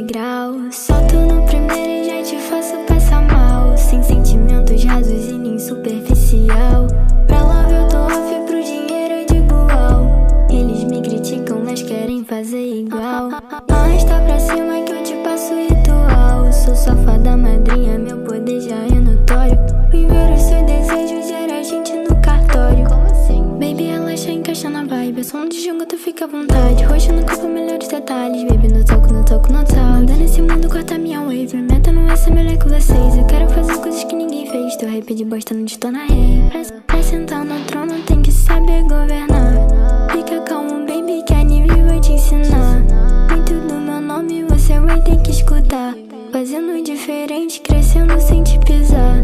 degrau. Solto no primeiro e já te faço passar mal, sem sentimentos rasos e nem superficial. Pra love eu tô off, pro dinheiro eu digo uau. Eles me criticam, mas querem fazer igual. Arrasta pra cima que eu te passo ritual. Sou sua fada madrinha, meu poder já é notório. Viver o seu desejo gera gente no cartório. Como assim? Baby, relaxa, encaixa na vibe. Eu sou um Djonga, tu fica à vontade. Roxo no corpo, melhores detalhes. Baby, no toco, no toco, no tal. Manda nesse mundo, corta minha wave. Meta não é ser melhor que vocês. Eu quero fazer coisas que ninguém fez. Teu rap de bosta não detona rei. Pra sentar no trono tem que saber governar. Fica calmo, baby, que a nível vai te ensinar. Muito do meu nome você vai ter que escutar. Fazendo diferente, crescendo sem te pisar.